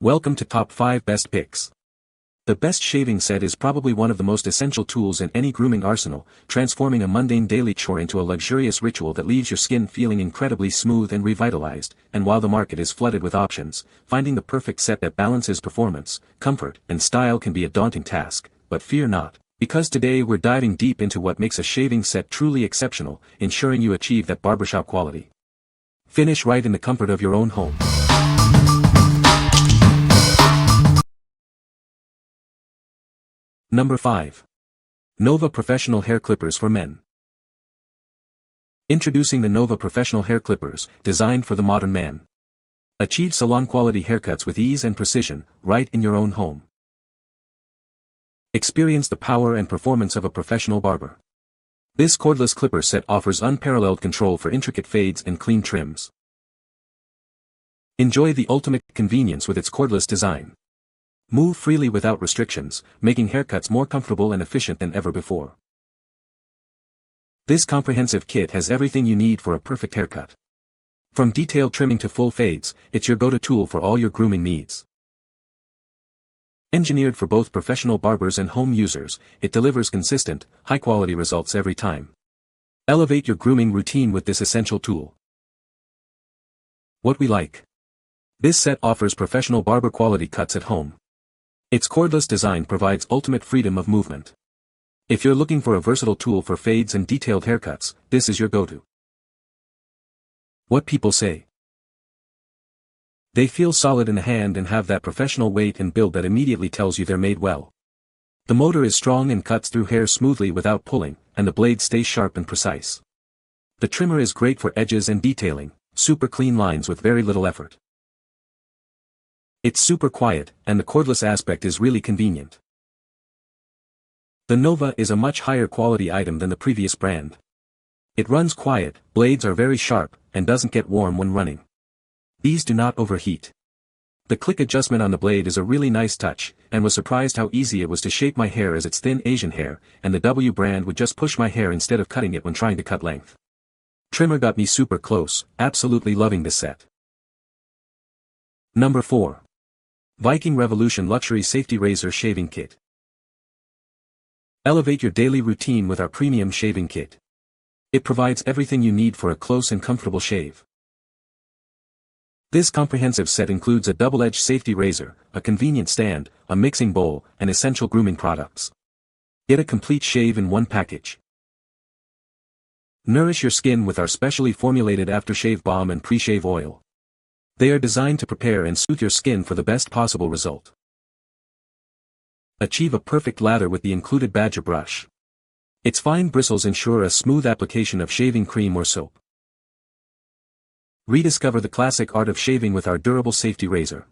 Welcome to Top 5 Best Picks. The best shaving set is probably one of the most essential tools in any grooming arsenal, transforming a mundane daily chore into a luxurious ritual that leaves your skin feeling incredibly smooth and revitalized. And while the market is flooded with options, finding the perfect set that balances performance, comfort, and style can be a daunting task. But fear not, because today we're diving deep into what makes a shaving set truly exceptional, ensuring you achieve that barbershop quality. Finish right in the comfort of your own home. Number 5. Novah Professional Hair Clippers for Men. Introducing the Novah Professional Hair Clippers, designed for the modern man. Achieve salon-quality haircuts with ease and precision, right in your own home. Experience the power and performance of a professional barber. This cordless clipper set offers unparalleled control for intricate fades and clean trims. Enjoy the ultimate convenience with its cordless design. Move freely without restrictions, making haircuts more comfortable and efficient than ever before. This comprehensive kit has everything you need for a perfect haircut. From detailed trimming to full fades, it's your go-to tool for all your grooming needs. Engineered for both professional barbers and home users, it delivers consistent, high-quality results every time. Elevate your grooming routine with this essential tool. What we like. This set offers professional barber-quality cuts at home. Its cordless design provides ultimate freedom of movement. If you're looking for a versatile tool for fades and detailed haircuts, this is your go-to. What people say. They feel solid in the hand and have that professional weight and build that immediately tells you they're made well. The motor is strong and cuts through hair smoothly without pulling, and the blade stays sharp and precise. The trimmer is great for edges and detailing, super clean lines with very little effort. It's super quiet, and the cordless aspect is really convenient. The Novah is a much higher quality item than the previous brand. It runs quiet, blades are very sharp, and doesn't get warm when running. These do not overheat. The click adjustment on the blade is a really nice touch, and was surprised how easy it was to shape my hair as it's thin Asian hair, and the W brand would just push my hair instead of cutting it when trying to cut length. Trimmer got me super close, absolutely loving this set. Number 4. Viking Revolution Luxury Safety Razor Shaving Kit. Elevate your daily routine with our premium shaving kit. It provides everything you need for a close and comfortable shave. This comprehensive set includes a double-edged safety razor, a convenient stand, a mixing bowl, and essential grooming products. Get a complete shave in one package. Nourish your skin with our specially formulated aftershave balm and pre-shave oil. They are designed to prepare and soothe your skin for the best possible result. Achieve a perfect lather with the included badger brush. Its fine bristles ensure a smooth application of shaving cream or soap. Rediscover the classic art of shaving with our durable safety razor.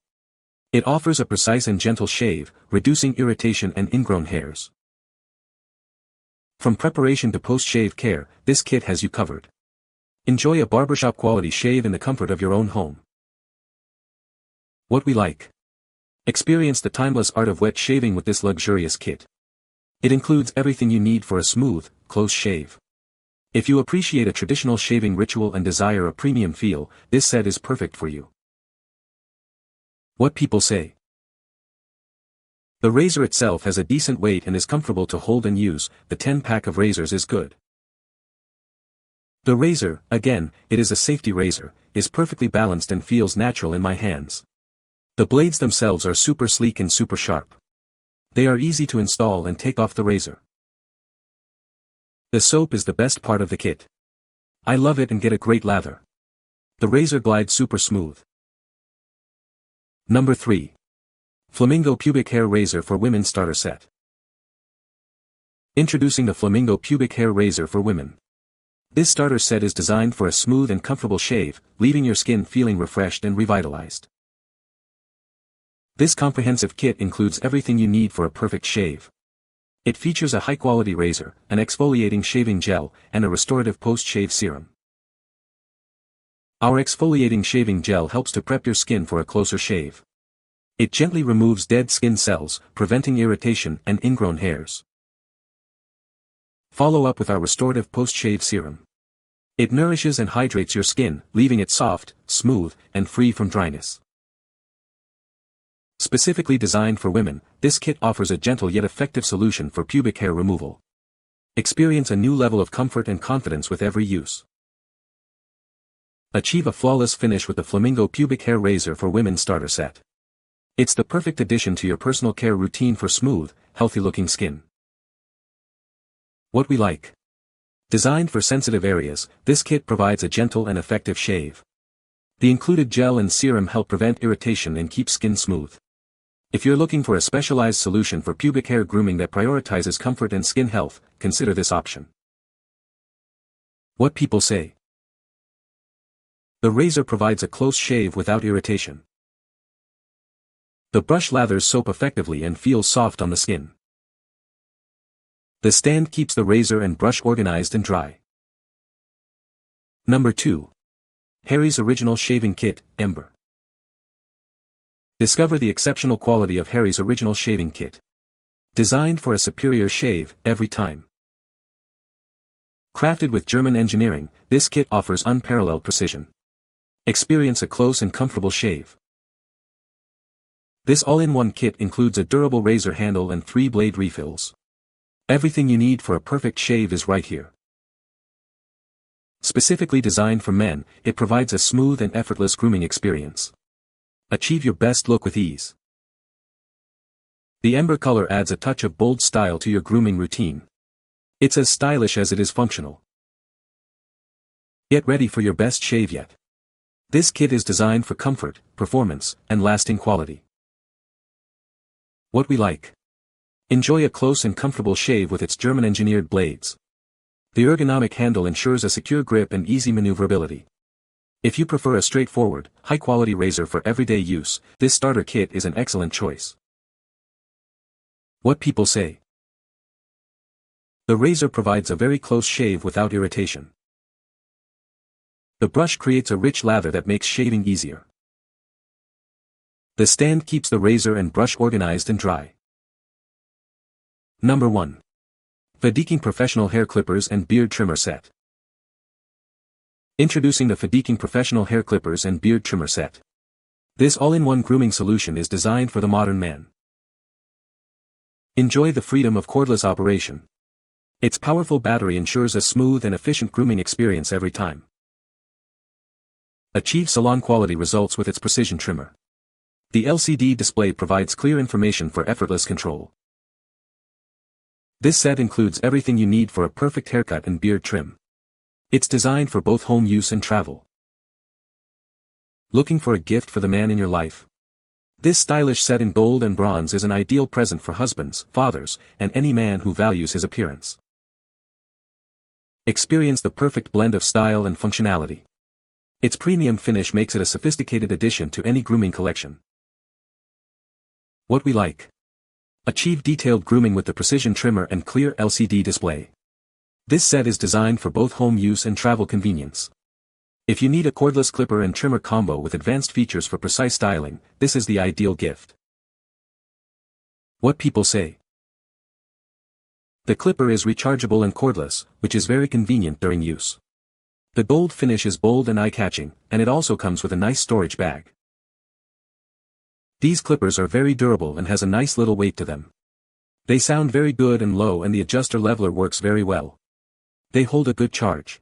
It offers a precise and gentle shave, reducing irritation and ingrown hairs. From preparation to post-shave care, this kit has you covered. Enjoy a barbershop-quality shave in the comfort of your own home. What we like. Experience the timeless art of wet shaving with this luxurious kit. It includes everything you need for a smooth, close shave. If you appreciate a traditional shaving ritual and desire a premium feel, this set is perfect for you. What people say. The razor itself has a decent weight and is comfortable to hold and use. The 10-pack of razors is good. The razor, again, it is a safety razor, is perfectly balanced and feels natural in my hands. The blades themselves are super sleek and super sharp. They are easy to install and take off the razor. The soap is the best part of the kit. I love it and get a great lather. The razor glides super smooth. Number 3. Flamingo Pubic Hair Razor for Women Starter Set. Introducing the Flamingo Pubic Hair Razor for Women. This starter set is designed for a smooth and comfortable shave, leaving your skin feeling refreshed and revitalized. This comprehensive kit includes everything you need for a perfect shave. It features a high-quality razor, an exfoliating shaving gel, and a restorative post-shave serum. Our exfoliating shaving gel helps to prep your skin for a closer shave. It gently removes dead skin cells, preventing irritation and ingrown hairs. Follow up with our restorative post-shave serum. It nourishes and hydrates your skin, leaving it soft, smooth, and free from dryness. Specifically designed for women, this kit offers a gentle yet effective solution for pubic hair removal. Experience a new level of comfort and confidence with every use. Achieve a flawless finish with the Flamingo Pubic Hair Razor for Women Starter Set. It's the perfect addition to your personal care routine for smooth, healthy-looking skin. What we like. Designed for sensitive areas, this kit provides a gentle and effective shave. The included gel and serum help prevent irritation and keep skin smooth. If you're looking for a specialized solution for pubic hair grooming that prioritizes comfort and skin health, consider this option. What people say. The razor provides a close shave without irritation. The brush lathers soap effectively and feels soft on the skin. The stand keeps the razor and brush organized and dry. Number 2. Harry's Original Shaving Kit, Ember. Discover the exceptional quality of Harry's Original Shaving Kit. Designed for a superior shave, every time. Crafted with German engineering, this kit offers unparalleled precision. Experience a close and comfortable shave. This all-in-one kit includes a durable razor handle and 3 blade refills. Everything you need for a perfect shave is right here. Specifically designed for men, it provides a smooth and effortless grooming experience. Achieve your best look with ease. The Ember color adds a touch of bold style to your grooming routine. It's as stylish as it is functional. Get ready for your best shave yet. This kit is designed for comfort, performance, and lasting quality. What we like. Enjoy a close and comfortable shave with its German-engineered blades. The ergonomic handle ensures a secure grip and easy maneuverability. If you prefer a straightforward, high-quality razor for everyday use, this starter kit is an excellent choice. What people say. The razor provides a very close shave without irritation. The brush creates a rich lather that makes shaving easier. The stand keeps the razor and brush organized and dry. Number 1. FADEKING Professional Hair Clippers and Beard Trimmer Set. Introducing the FADEKING Professional Hair Clippers and Beard Trimmer Set. This all-in-one grooming solution is designed for the modern man. Enjoy the freedom of cordless operation. Its powerful battery ensures a smooth and efficient grooming experience every time. Achieve salon-quality results with its precision trimmer. The LCD display provides clear information for effortless control. This set includes everything you need for a perfect haircut and beard trim. It's designed for both home use and travel. Looking for a gift for the man in your life? This stylish set in gold and bronze is an ideal present for husbands, fathers, and any man who values his appearance. Experience the perfect blend of style and functionality. Its premium finish makes it a sophisticated addition to any grooming collection. What we like. Achieve detailed grooming with the precision trimmer and clear LCD display. This set is designed for both home use and travel convenience. If you need a cordless clipper and trimmer combo with advanced features for precise styling, this is the ideal gift. What people say. The clipper is rechargeable and cordless, which is very convenient during use. The gold finish is bold and eye-catching, and it also comes with a nice storage bag. These clippers are very durable and has a nice little weight to them. They sound very good and low, and the adjuster leveler works very well. They hold a good charge.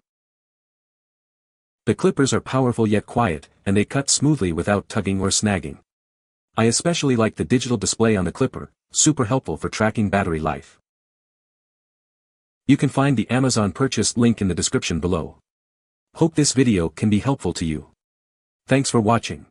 The clippers are powerful yet quiet, and they cut smoothly without tugging or snagging. I especially like the digital display on the clipper, super helpful for tracking battery life. You can find the Amazon purchase link in the description below. Hope this video can be helpful to you. Thanks for watching.